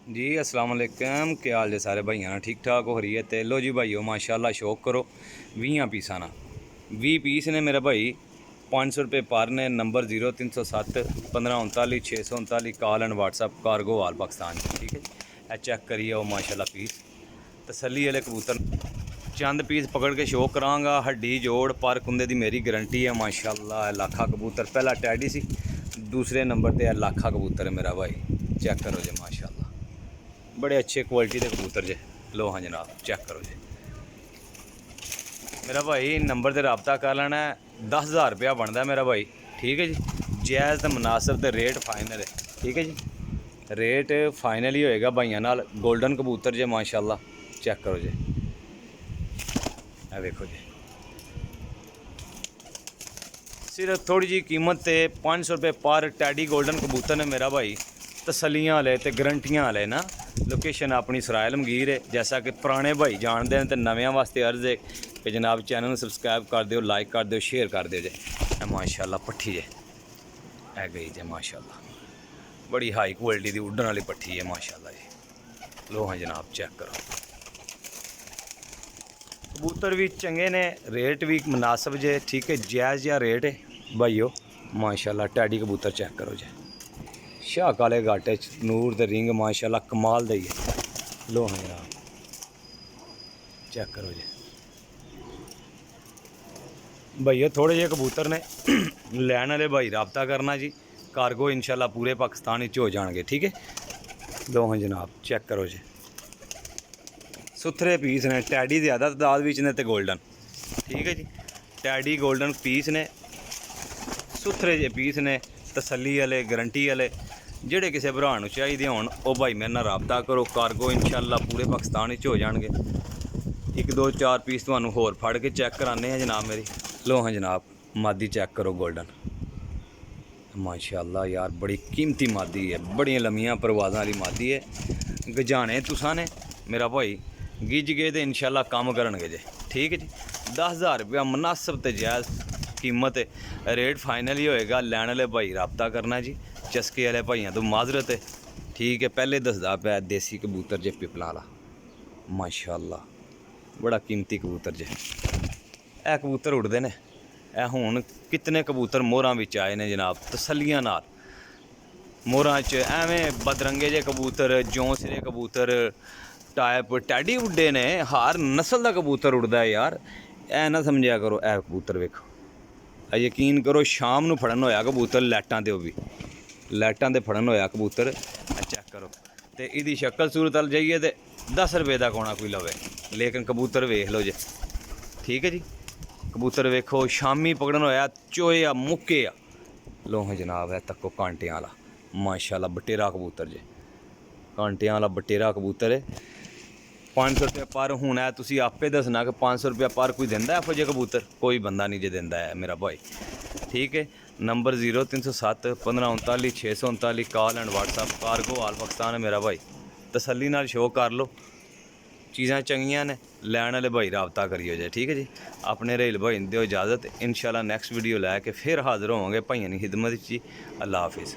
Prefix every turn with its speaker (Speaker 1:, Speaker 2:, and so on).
Speaker 1: जी अस्सलाम वालेकुम, क्या हाल जे सारे भाइयों ना ठीक ठाक हो रही है। तो लो जी भाईओ माशाल्लाह शौक करो 20 पीसा ना 20 पीस ने मेरा भाई 500 रुपये पर ने। Number 0307 1539 639 call and WhatsApp cargo all Pakistan. ठीक है जी, चेक करिए वो माशाल्लाह पीस तसली वाले कबूतर। चंद पीस पकड़ के शौक कराँगा, हड्डी जोड़ पर कुंदे दी मेरी गारंटी है माशाल्लाह। लाखा कबूतर पहला टैडी सी, दूसरे नंबर पर लाखा कबूतर है मेरा भाई। चेक करो जी माशाल्लाह, बड़े अच्छे क्वालिटी के कबूतर जे। लो हाँ जनाब चेक करो जी मेरा भाई। नंबर से रबता कर लेना है। 10,000 रुपया बनता है मेरा भाई। ठीक है जी, जायज़ तो मुनासिब तो रेट फाइनल है। ठीक है जी, रेट फाइनल ही होएगा भाइयों नाल। गोल्डन कबूतर जे माशाल्लाह। चेक करो जी, देखो जी सिर्फ थोड़ी जी कीमत ते 500 रुपये पर टैडी गोल्डन कबूतर ने मेरा भाई। तसलियाँ वाले तो गरंटियाँ वाले ना। लोकेशन अपनी सरायल मगीर है। जैसा कि पुराने भाई जानते हैं तो नव्या वास्ते अर्ज़ है कि जनाब चैनल में सबसक्राइब कर दो, लाइक कर दो, शेयर कर दो जे। माशाल्लाह पट्ठी जे है गई जे माशाल्लाह, बड़ी हाई क्वालिटी की उड्डन वाली पट्ठी है माशाल्लाह जी। लो हाँ जनाब चेक करो, कबूतर भी चंगे ने, रेट भी मुनासिब जे। ठीक है, जायज़ जिहा रेट है भाईओ माशाल्लाह। टैडी कबूतर चेक करो जी, शाह काले घाटे नूर दे रिंग माशाल्लाह कमाल दे है। लो हाँ जनाब चेक करो जी भैया। थोड़े जे कबूतर ने लैन वाले भाई रबता करना जी। कार्गो इंशाल्लाह पूरे पाकिस्तान हो जाएंगे। ठीक है, लो हाँ जनाब चेक करो जी, सुथरे पीस ने। टैडी ज़्यादा तादाद विच ने ते गोल्डन। ठीक है जी, टैडी गोल्डन पीस ने, सुथरे जे पीस ने, तसली वाले गारंटी वाले। ਜਿਹੜੇ ਕਿਸੇ ਭਰਾ ਨੂੰ ਚਾਹੀਦੇ ਹੋਣ ਉਹ ਭਾਈ ਮੇਰੇ ਨਾਲ ਰਾਬਤਾ ਕਰੋ। ਕਾਰਗੋ ਇਨਸ਼ਾਅੱਲਾ ਪੂਰੇ ਪਾਕਿਸਤਾਨ ਵਿੱਚ ਹੋ ਜਾਣਗੇ। ਇੱਕ ਦੋ ਚਾਰ ਪੀਸ ਤੁਹਾਨੂੰ ਹੋਰ ਫੜ ਕੇ ਚੈੱਕ ਕਰਾਣੇ ਆ ਜਨਾਬ ਮੇਰੀ। ਲੋ ਹਾਂ ਜਨਾਬ ਮਾਦੀ ਚੈੱਕ ਕਰੋ ਗੋਲਡਨ माशाल्लाह यार, बड़ी कीमती मादी है, बड़ियां लम्मियां परवाज़ां वाली मादी है। गजाने तुसा ने मेरा भाई गिज गए तो इंशाल्लाह काम करनगे जे। ठीक है जी, 10,000 रुपया मुनासिब ते जायज़ कीमत है। रेट फाइनल ही होएगा। लैन वाले भाई रबता करना जी। चस्के वाले भाइयों तो माजरत है। ठीक है, पहले दसदा पाया देसी कबूतर जे पिपला वाला माशाल्लाह, बड़ा कीमती कबूतर जे। ए कबूतर उड़ते ने। ਇਹ ਹੁਣ कितने कबूतर मोहरां विच आए ने जनाब तसलियां नाल। मोहरां च एवें बदरंगे जे कबूतर, जौंसरे कबूतर, टाइप टैडी उड्डे ने। हर नस्ल का कबूतर उड़दा है यार। ऐ ना समझिया करो। ए कबूतर वेखो, यकीन करो शाम नूं फड़न होया कबूतर लाइटां ते, भी लाइटां ते फड़न होया कबूतर। चेक करो तो इहदी शक्ल सूरत अल जाइए तो 10 रुपये का कोना कोई लवे, लेकिन कबूतर वेख लो जे। ठीक है जी, कबूतर वेखो शामी पकड़न होया चोए आ मुक्के आ। लो हाँ जनाब है तक्को कांटियां वाला माशाल्लाह बटेरा कबूतर जे। कांटियां वाला बटेरा कबूतर है। 500 रुपये पर हूँ है। तुसी आपे दसना कि 500 रुपया पर कोई देंदा है जे कबूतर? कोई बंदा नहीं जे देंदा है मेरा भाई। ठीक है, number 0307 1539 639 call and WhatsApp cargo all Pakistan है मेरा भाई। तसल्ली नाल शो कर लो, चीज़ां चंगियां ने। लैन वाले भाई रबता करियो जे। ठीक है जी, अपने रेल भाई दिओ इजाज़त। इंशाल्लाह नैक्सट वीडियो लैके फिर हाज़र होवांगे भाइयों की खिदमत जी। अल्लाह हाफिज़।